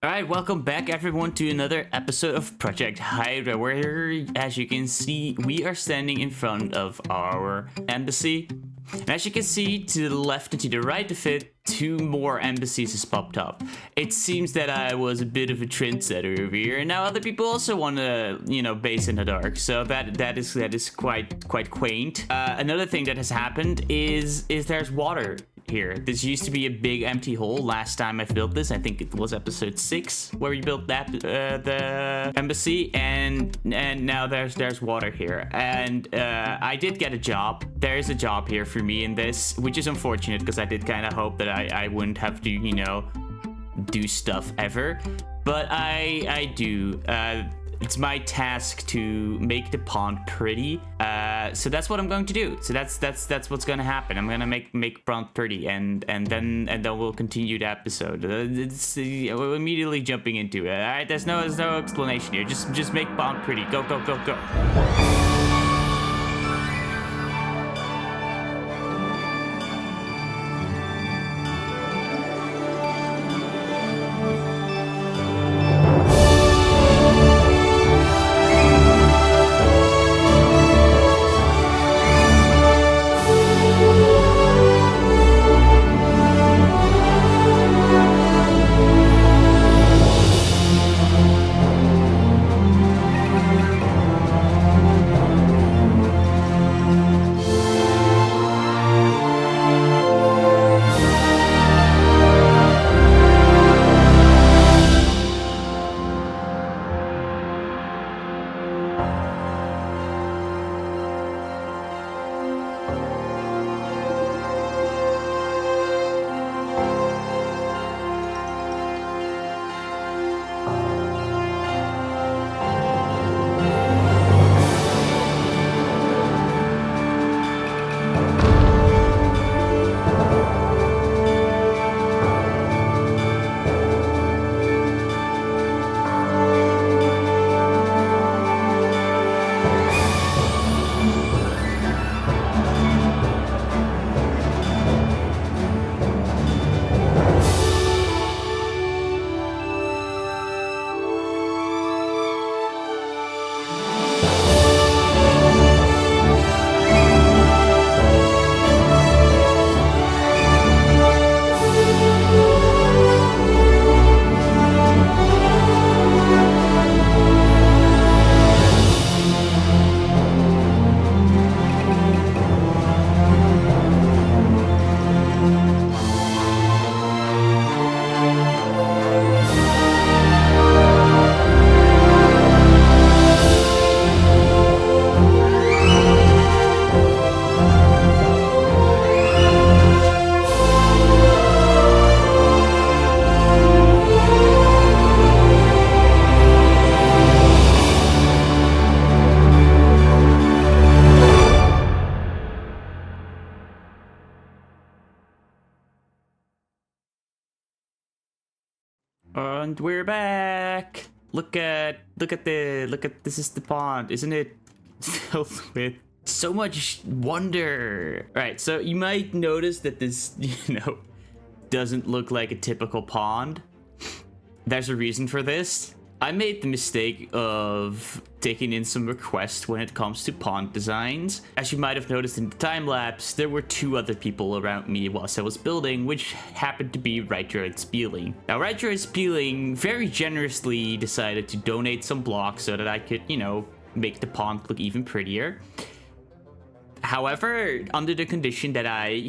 Alright, welcome back everyone to another episode of Project Hydra, where, as you can see, we are standing in front of our embassy. And as you can see, to the left and to the right of it, two more embassies has popped up. It seems that I was a bit of a trendsetter over here, and now other people also want to, base in the dark. So that is quite quaint. Another thing that has happened is there's water here. This used to be a big empty hole last time I built this. I think it was episode 6 where we built that the embassy, and now there's water here. And I did get a job. There is a job here for me in this, which is unfortunate because I did kind of hope that I wouldn't have to, do stuff ever. But I do. It's my task to make the pond pretty. So that's what I'm going to do. So that's what's gonna happen. I'm gonna make pond pretty, and then we'll continue the episode. We're immediately jumping into it. All right, there's no explanation here. Just make pond pretty. Go. And we're back. Look at this is the pond, isn't it? Filled with so much wonder. All right, so you might notice that this, doesn't look like a typical pond. There's a reason for this. I made the mistake of taking in some requests when it comes to pond designs. As you might have noticed in the time lapse, there were 2 other people around me whilst I was building, which happened to be Ritro and Speeling. Now, Ritro and Speeling very generously decided to donate some blocks so that I could, make the pond look even prettier. However, under the condition that I,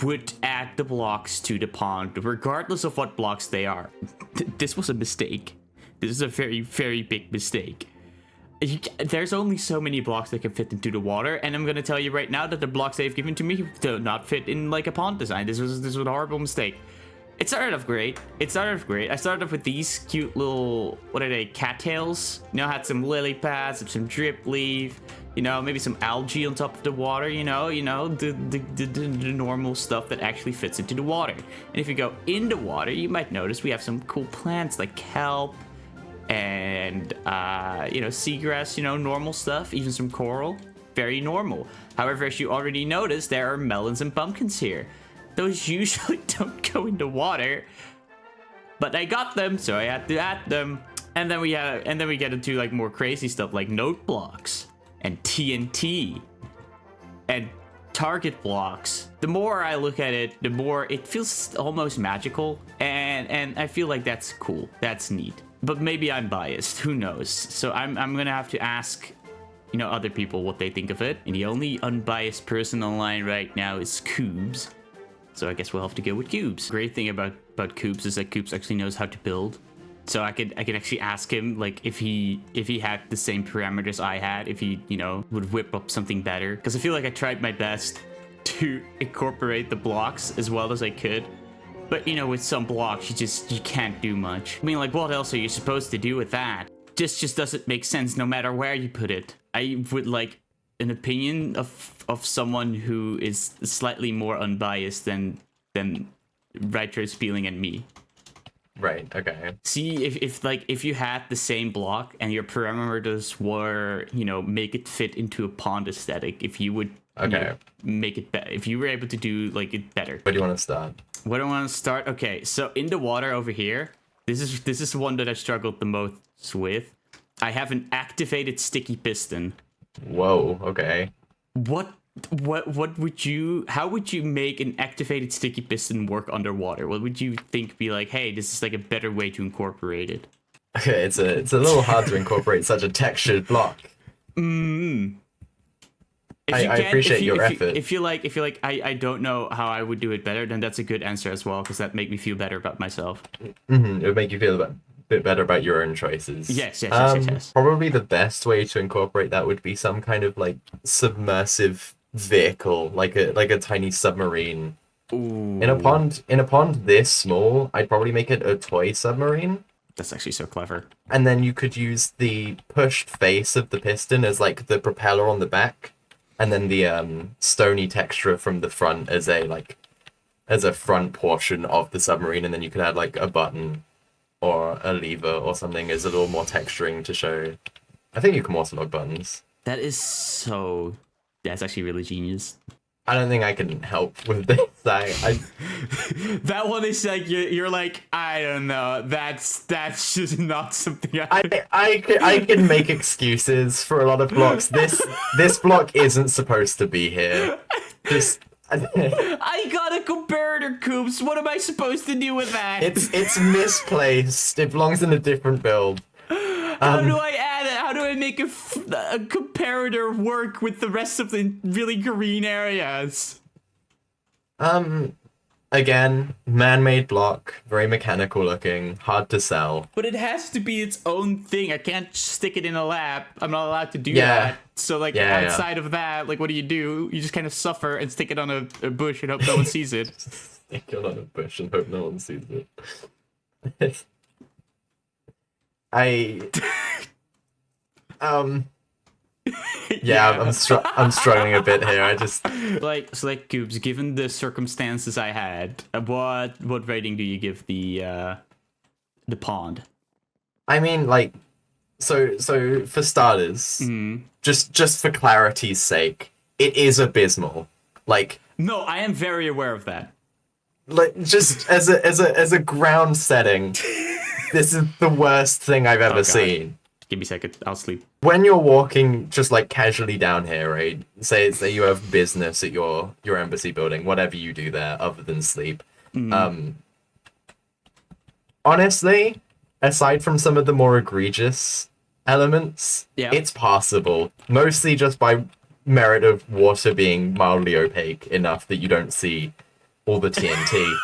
would add the blocks to the pond, regardless of what blocks they are. This was a mistake. This is a very, very big mistake. There's only so many blocks that can fit into the water, and I'm going to tell you right now that the blocks they've given to me do not fit in like a pond design. This was a horrible mistake. It started off great. I started off with these cute little, what are they, cattails? Had some lily pads, some drip leaf, maybe some algae on top of the water, the normal stuff that actually fits into the water. And if you go in the water, you might notice we have some cool plants like kelp and, seagrass, normal stuff, even some coral. Very normal. However, as you already noticed, there are melons and pumpkins here. Those usually don't go into water. but I got them, so I had to add them. And then we get into like more crazy stuff like note blocks and TNT and target blocks. The more I look at it, the more it feels almost magical, and I feel like that's cool. That's neat. But maybe I'm biased. Who knows? So I'm gonna have to ask, you know, other people what they think of it. And the only unbiased person online right now is Koobs. So I guess we'll have to go with Koobs. Great thing about Koobs is that Koobs actually knows how to build. So I could actually ask him, like, if he had the same parameters I had, if he, you know, would whip up something better. Because I feel like I tried my best to incorporate the blocks as well as I could. But, you know, with some blocks, you can't do much. I mean, like, what else are you supposed to do with that? This just doesn't make sense no matter where you put it. I would like an opinion of someone who is slightly more unbiased than Ritro, Speeling, and me. Right, okay. See, if you had the same block and your parameters were, you know, make it fit into a pond aesthetic, if you would you know, make it better, if you were able to do like it better. Where do you want to start? Where do I want to start? Okay, so in the water over here, this is one that I struggled the most with. I have an activated sticky piston. Whoa, okay. What would you, how would you make an activated sticky piston work underwater? What would you think be like, hey, this is like a better way to incorporate it? Okay, it's a little hard to incorporate such a textured block. I appreciate your effort. If you like, I don't know how I would do it better, then that's a good answer as well, because that make me feel better about myself. It would make you feel a bit better about your own choices. Yes. Probably the best way to incorporate that would be some kind of like submersive vehicle, like a tiny submarine. Ooh. In a pond this small, I'd probably make it a toy submarine. That's actually so clever. And then you could use the pushed face of the piston as like the propeller on the back, and then the stony texture from the front as a front portion of the submarine, and then you could add like a button or a lever or something as a little more texturing to show. I think you can also log buttons. That's actually really genius. I don't think I can help with this. I that one is like you're like, I don't know. That's just not something I can make excuses for a lot of blocks. This block isn't supposed to be here. Just I got a comparator, Koobs. What am I supposed to do with that? It's misplaced. It belongs in a different build. How do I add it? How do I make a comparator work with the rest of the really green areas? Again, man-made block, very mechanical looking, hard to sell. But it has to be its own thing. I can't stick it in a lab. I'm not allowed to do that. So like outside of that, like what do? You just kind of suffer and stick it on a bush and hope no one sees it. Stick it on a bush and hope no one sees it. I'm struggling a bit here. I just like Koobs. Given the circumstances I had, what rating do you give the pond? I mean, like, so for starters, just for clarity's sake, it is abysmal. Like, no, I am very aware of that. Like, just as a ground setting, this is the worst thing I've ever seen. Give me a second, I'll sleep. When you're walking just like casually down here, right? Say you have business at your embassy building, whatever you do there other than sleep. Honestly, aside from some of the more egregious elements, it's passable. Mostly just by merit of water being mildly opaque enough that you don't see all the TNT.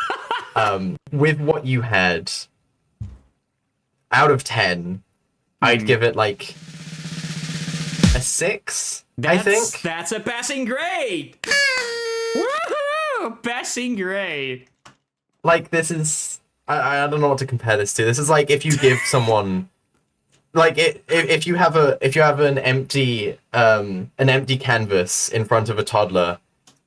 With what you had, out of 10, I'd give it like a 6. I think that's a passing grade. Woohoo! Passing grade. Like, this is I don't know what to compare this to. This is like if you give someone like if you have an empty canvas in front of a toddler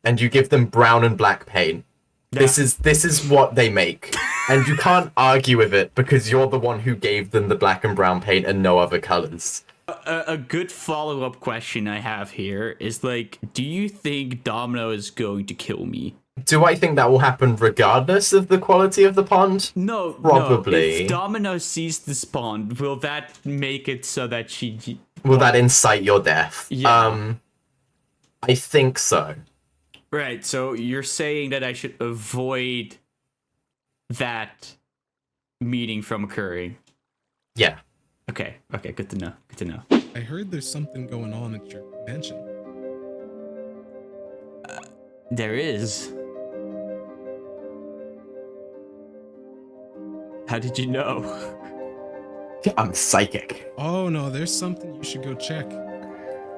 and you give them brown and black paint. This is what they make. And you can't argue with it because you're the one who gave them the black and brown paint and no other colors. A good follow-up question I have here is like, do you think Domino is going to kill me? Do I think that will happen regardless of the quality of the pond? No, Probably. No. If Domino sees this pond, will that make it so that she... Will that incite your death? Yeah. I think so. Right, so you're saying that I should avoid that meeting from occurring. Yeah. Okay, good to know. Good to know. I heard there's something going on at your mansion. There is. How did you know? I'm psychic. Oh no, there's something you should go check.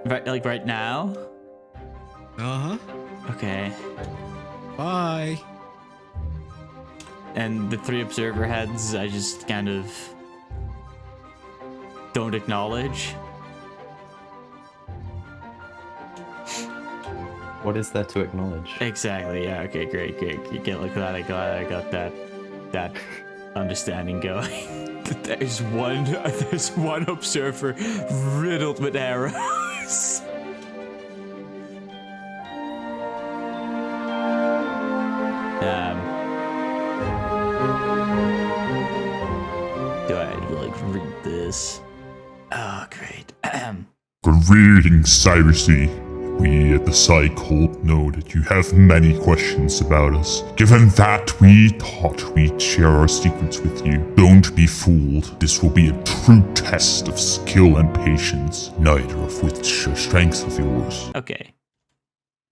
Right now? Uh-huh. Okay. Bye. And the 3 observer heads, I just kind of don't acknowledge. What is there to acknowledge? Exactly. Yeah. Okay. Great. You get like that. I got that understanding going. There's one observer riddled with arrows. Do I like read this? Oh, great. Greetings, Psiracy. We at the Psycult know that you have many questions about us. Given that, we thought we'd share our secrets with you. Don't be fooled. This will be a true test of skill and patience, neither of which are strengths of yours. Okay.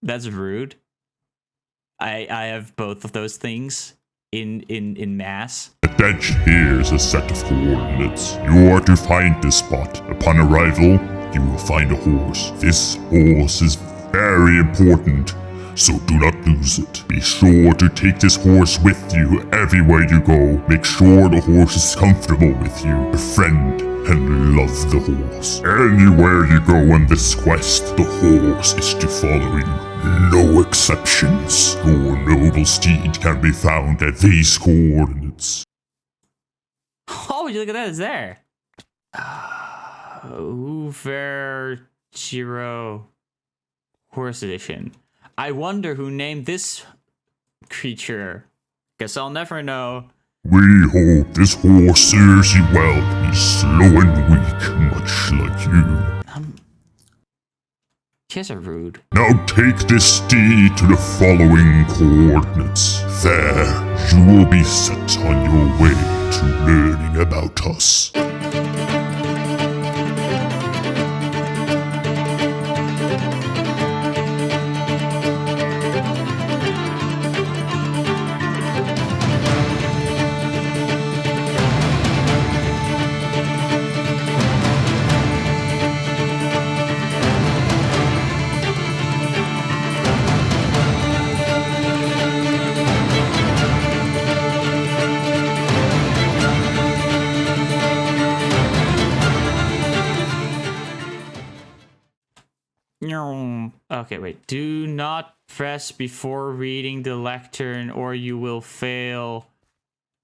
That's rude. I have both of those things in mass. At edge here's a set of coordinates. You are to find this spot. Upon arrival, you will find a horse. This horse is very important, so do not lose it. Be sure to take this horse with you everywhere you go. Make sure the horse is comfortable with you. Befriend and love the horse. Anywhere you go on this quest, the horse is to follow you. No exceptions. Your noble steed can be found at these coordinates. Oh, look at that! It's there. Ritro Horse Edition. I wonder who named this creature. Guess I'll never know. We hope this horse serves you well. He's slow and weak, much like you. You guys are rude. Now take this steed to the following coordinates. There, you will be set on your way to learning about us. Okay, wait. Do not press before reading the lectern or you will fail.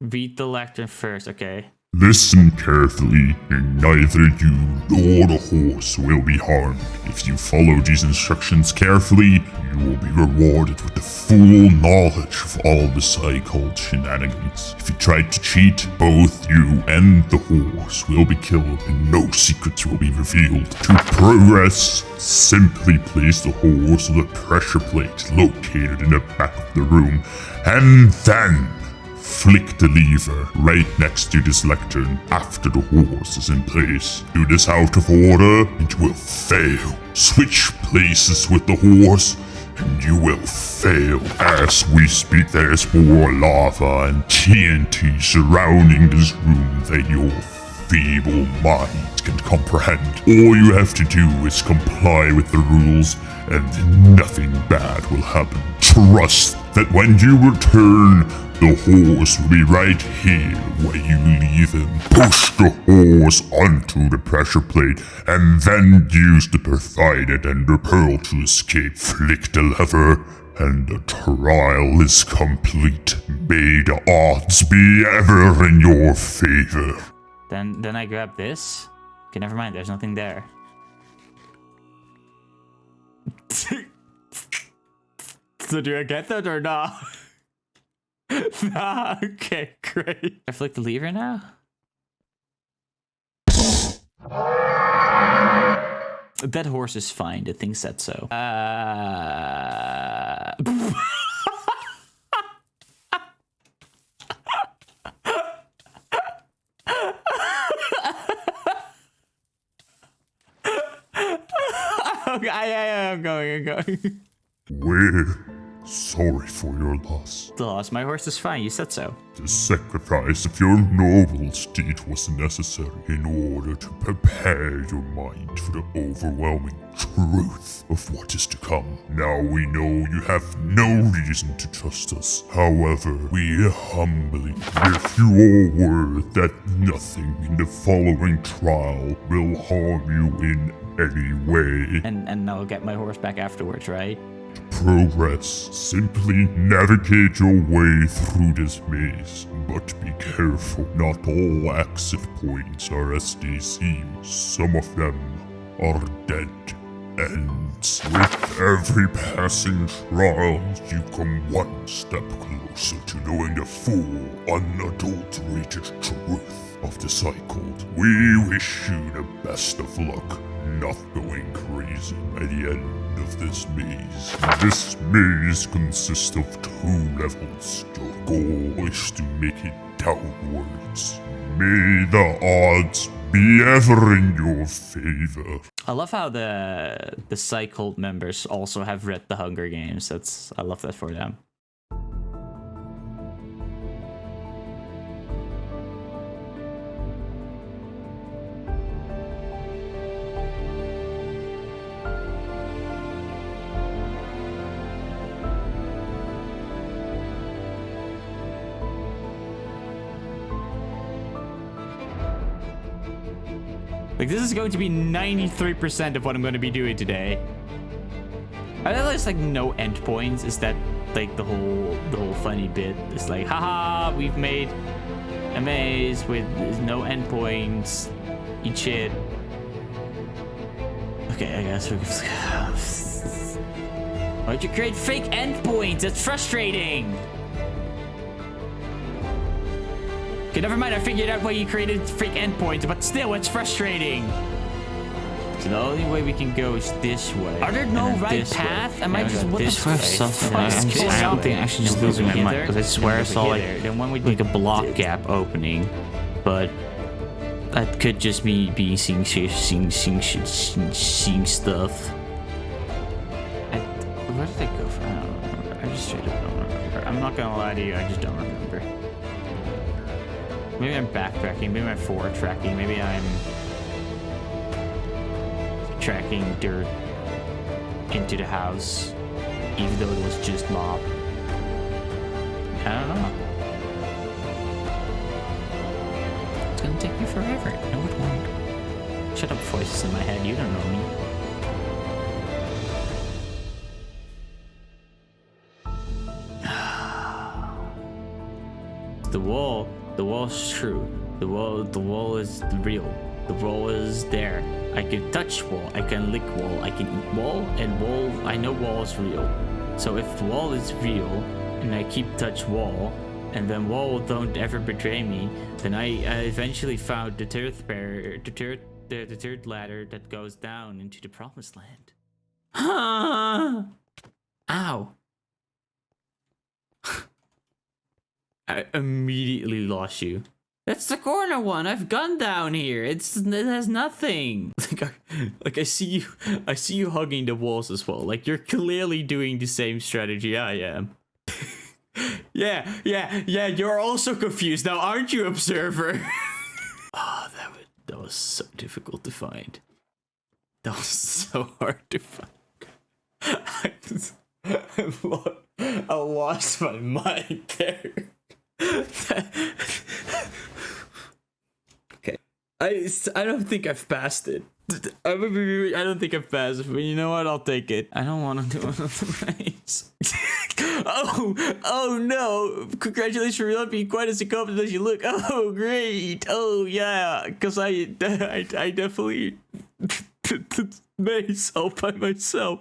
Read the lectern first, okay? Listen carefully, and neither you nor the horse will be harmed. If you follow these instructions carefully, you will be rewarded with the full knowledge of all the Psycult shenanigans. If you try to cheat, both you and the horse will be killed, and no secrets will be revealed. To progress, simply place the horse on the pressure plate located in the back of the room, and then flick the lever right next to this lectern after the horse is in place. Do this out of order and you will fail. Switch places with the horse and you will fail. As we speak, there's more lava and TNT surrounding this room than your feeble mind can comprehend. All you have to do is comply with the rules and nothing bad will happen. Trust that when you return, the horse will be right here where you leave him. Push the horse onto the pressure plate and then use the provided ender pearl to escape. Flick the lever and the trial is complete. May the odds be ever in your favor. Then I grab this. Okay, never mind. There's nothing there. So do I get that or not? Nah, okay, great. I flick the lever now? That horse is fine. The thing said so. Okay, I'm going. We're sorry for your loss. The loss, my horse is fine. You said so. The sacrifice of your noble steed was necessary in order to prepare your mind for the overwhelming truth of what is to come. Now we know you have no reason to trust us. However, we humbly give you our word that nothing in the following trial will harm you in any way. And I'll get my horse back afterwards, right? Progress. Simply navigate your way through this maze. But be careful, not all exit points are as they seem. Some of them are dead ends. With every passing trial, you come one step closer to knowing the full, unadulterated truth of the cycle. We wish you the best of luck, not going crazy by the end of this maze. This maze consists of 2 levels. Your goal is to make it downwards. May the odds be ever in your favor. I love how the cycle members also have read the Hunger Games. I love that for them. Like, this is going to be 93% of what I'm going to be doing today. I know there's like no endpoints. Is that like the whole funny bit? It's like, haha, we've made a maze with no endpoints. Eat shit. Okay, I guess we're why'd you create fake endpoints? That's frustrating. Okay, never mind. I figured out why you created fake endpoints, but still, it's frustrating. So the only way we can go is this way. Are there no right path? Am I just what the fuck? I don't think I'm actually just losing my mind because I swear I saw like a block gap opening, but that could just be me seeing stuff. Where did I go from? I don't remember. I just straight up don't remember. I'm not gonna lie to you. I just don't remember. Maybe I'm backtracking. Maybe I'm forward tracking. Maybe I'm tracking dirt into the house, even though it was just mob. I don't know. It's gonna take me forever. No, it won't. Shut up, voices in my head. You don't know me. The wall's true. The wall is real. The wall is there. I can touch wall. I can lick wall. I can eat wall. And wall, I know wall is real. So if the wall is real, and I keep touch wall, and then wall don't ever betray me, then I eventually found the third ladder that goes down into the promised land. Ow. I immediately lost you. That's the corner one. I've gone down here. It has nothing. Like I see you hugging the walls as well. Like you're clearly doing the same strategy I am. Yeah. You're also confused now, aren't you, observer? Oh, that was so difficult to find. That was so hard to find. I lost my mind there. Okay, I don't think I've passed it. I don't think I've passed it, but you know what? I'll take it. I don't want to do another race. Oh no! Congratulations for not being quite as incompetent as you look. Oh great! Oh yeah, because I definitely made myself by myself.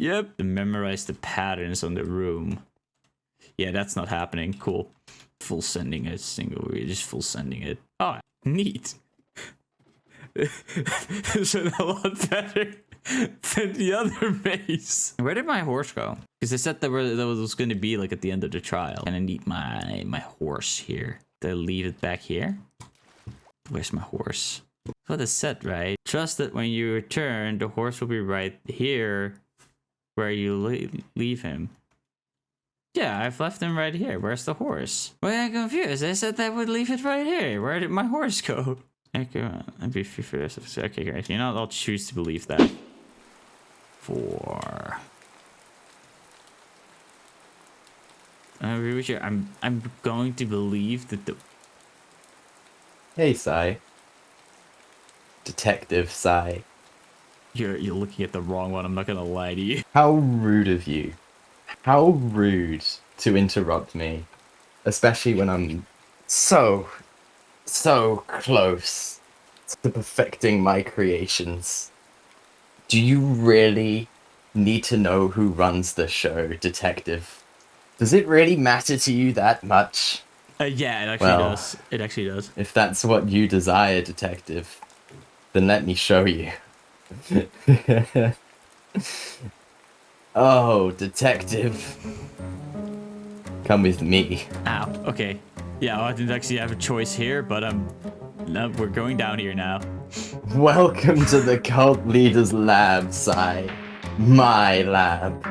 Yep. To memorize the patterns on the room. Yeah, that's not happening. Cool. Full sending a single. We're just full sending it. Oh, neat. This is a lot better than the other base. Where did my horse go? Because they said that was going to be like at the end of the trial. And I need my horse here. Did I leave it back here? Where's my horse? That's what it said, right? Trust that when you return, the horse will be right here where you leave him. Yeah, I've left him right here. Where's the horse? Well, I'm confused. I said that I would leave it right here. Where did my horse go? Okay, I'd be free for this. Okay, great. You know, I'll choose to believe that. 4. I'm going to believe that the... Hey, Sai. Detective Sai. You're looking at the wrong one. I'm not gonna lie to you. How rude of you. How rude to interrupt me. Especially when I'm so close to perfecting my creations. Do you really need to know who runs the show, Detective? Does it really matter to you that much? Yeah, it actually does. It actually does. If that's what you desire, Detective, then let me show you. Oh, Detective. Come with me. Ow, okay. Yeah, well, I didn't actually have a choice here, but no, we're going down here now. Welcome to the cult leader's lab, Sai. My lab.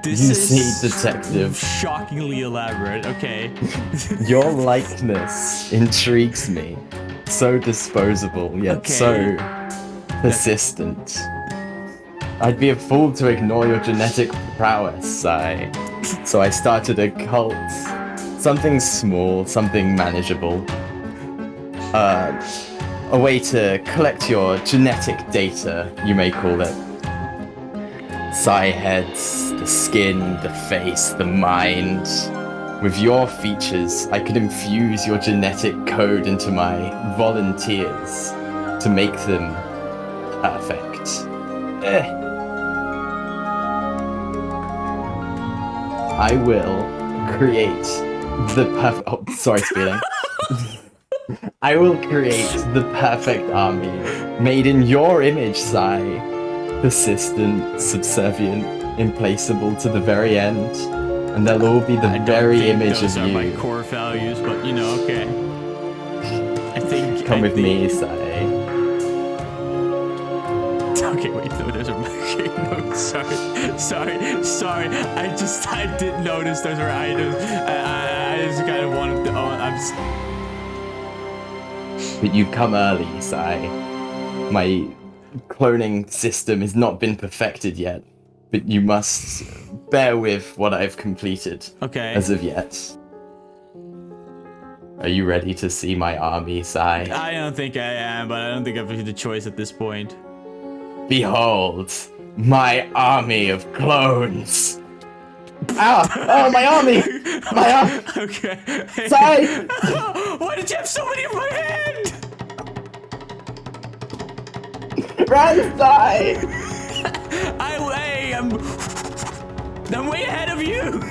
You see, Detective. Shockingly elaborate, okay. Your likeness intrigues me. So disposable, yet so persistent. I'd be a fool to ignore your genetic prowess, so I started a cult. Something small, something manageable. A way to collect your genetic data, you may call it. Psy heads, the skin, the face, the mind. With your features, I could infuse your genetic code into my volunteers to make them perfect. I will create the perfect... Oh, sorry, Speeling. I will create the perfect army, made in your image, Sai. Persistent, subservient, implaceable to the very end, and they'll all be the very image of you. Those are my core values, but you know, okay. Come with me, Sai. Okay, wait, no, those are my... No, sorry. I didn't notice those were items. I just kind of wanted to... But you've come early, Sai. My cloning system has not been perfected yet, but you must bear with what I've completed as of yet. Are you ready to see my army, Sai? I don't think I am, but I don't think I've made the choice at this point. Behold, my army of clones! Oh, my army! My army! Okay. Sai! Why did you have so many in my hand? Run, Sai! I'm way ahead of you!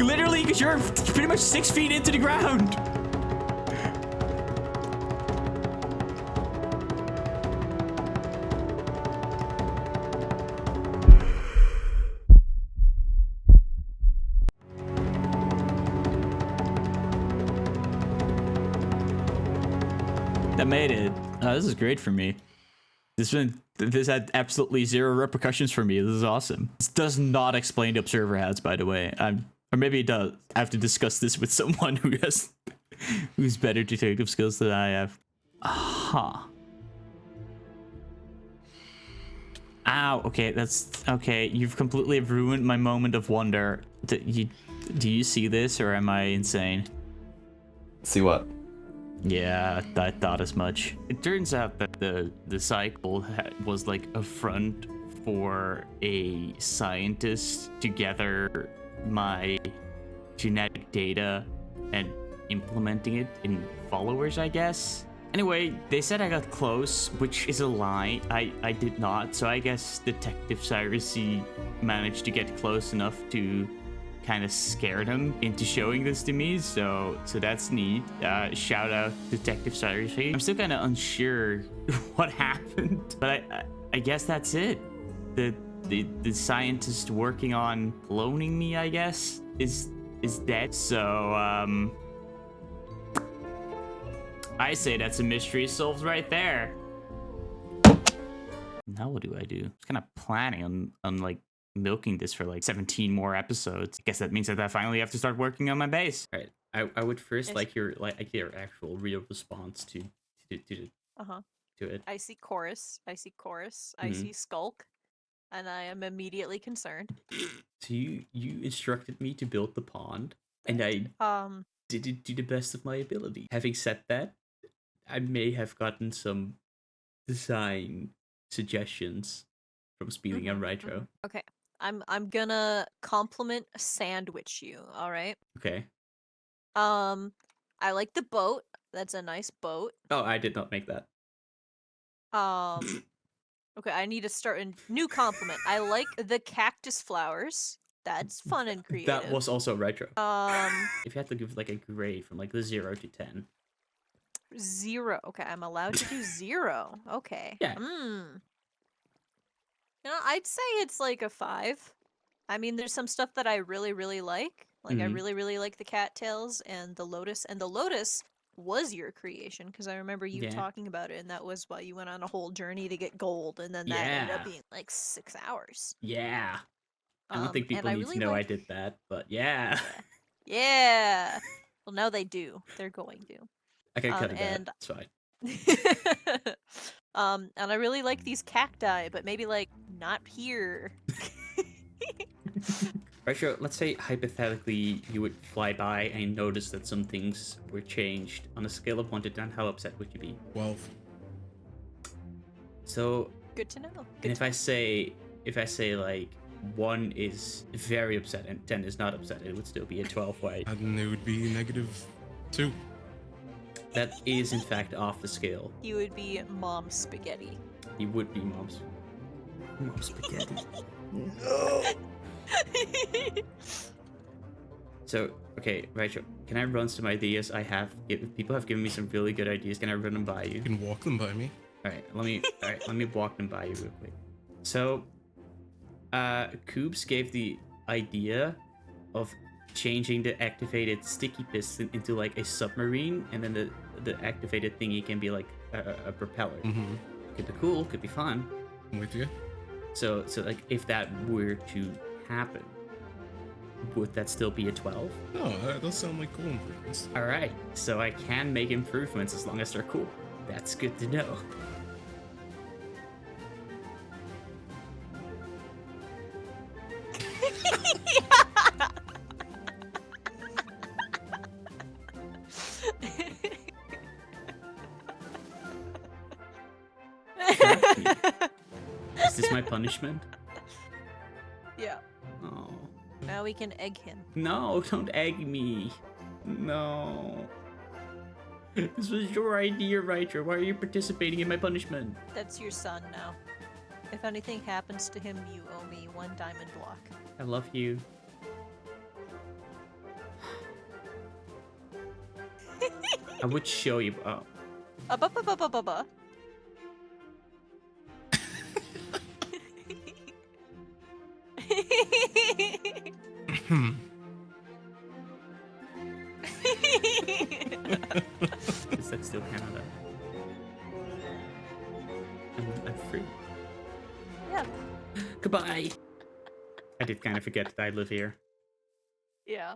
Literally, because you're pretty much 6 feet into the ground. That made it. Oh, this is great for me. This had absolutely zero repercussions for me. This is awesome. This does not explain the observer hats, by the way. Or maybe it does. I have to discuss this with someone who's better detective skills than I have. Aha. Ow. Okay, that's okay. You've completely ruined my moment of wonder. Do you see this, or am I insane? See what? Yeah, I thought as much. It turns out that the cycle was like a front for a scientist to gather my genetic data and implementing it in followers, I guess. Anyway, they said I got close, which is a lie. I did not, so I guess Detective Psiracy managed to get close enough to kind of scare them into showing this to me, so that's neat. Shout out Detective Psiracy. I'm still kind of unsure what happened, but I guess that's it. The scientist working on cloning me, I guess, is dead. So I say that's a mystery solved right there. Now what do I do? I was kind of planning on like milking this for like 17 more episodes. I guess that means that I finally have to start working on my bass. All right, I would first like your actual real response to it. I see chorus. I see skulk, and I am immediately concerned. So you instructed me to build the pond, and I did it to the best of my ability. Having said that, I may have gotten some design suggestions from Speeling and Ritro. Okay. I'm gonna compliment sandwich you, all right? Okay. I like the boat. That's a nice boat. Oh, I did not make that. Okay, I need to start a new compliment. I like the cactus flowers. That's fun and creative. That was also Ritro. If you had to give like a grade from like the 0 to 10. 0. Okay, I'm allowed to do 0. Okay. Yeah. You know, I'd say it's like a 5. I mean, there's some stuff that I really, really like. Like, I really, really like the cattails and the lotus. And the lotus was your creation, because I remember you talking about it, and that was why you went on a whole journey to get gold, and then that ended up being like 6 hours. Yeah. I don't think people need to know I did that, but yeah. Yeah. Well, now they do. They're going to. I can cut it out. It's fine. And I really like these cacti, but maybe like not here. Right, sure. Let's say hypothetically you would fly by and notice that some things were changed. On a scale of 1 to 10, how upset would you be? 12. So good to know. And if I say like 1 is very upset and 10 is not upset, it would still be a 12, right? And it would be -2. That is in fact off the scale. You would be mom spaghetti. You would be mom spaghetti. No. So, okay, Rachel, can I run some ideas I have? People have given me some really good ideas. Can I run them by you? You can walk them by me. All right, let me walk them by you real quick. So, Koobs gave the idea of changing the activated sticky piston into like a submarine, and then the activated thingy can be like a propeller. Could be cool, could be fun. I'm with you. So like if that were to happen, would that still be a 12? No, that does sound like cool improvements. All right, so I can make improvements as long as they're cool. That's good to know. Is this my punishment? Yeah. Oh. Now we can egg him. No, don't egg me. No. This was your idea, Ritro. Why are you participating in my punishment? That's your son now. If anything happens to him, you owe me 1 diamond block. I love you. I would show you. Oh. Is that still Canada? I'm free. Yeah. Goodbye. I did kind of forget that I live here. Yeah.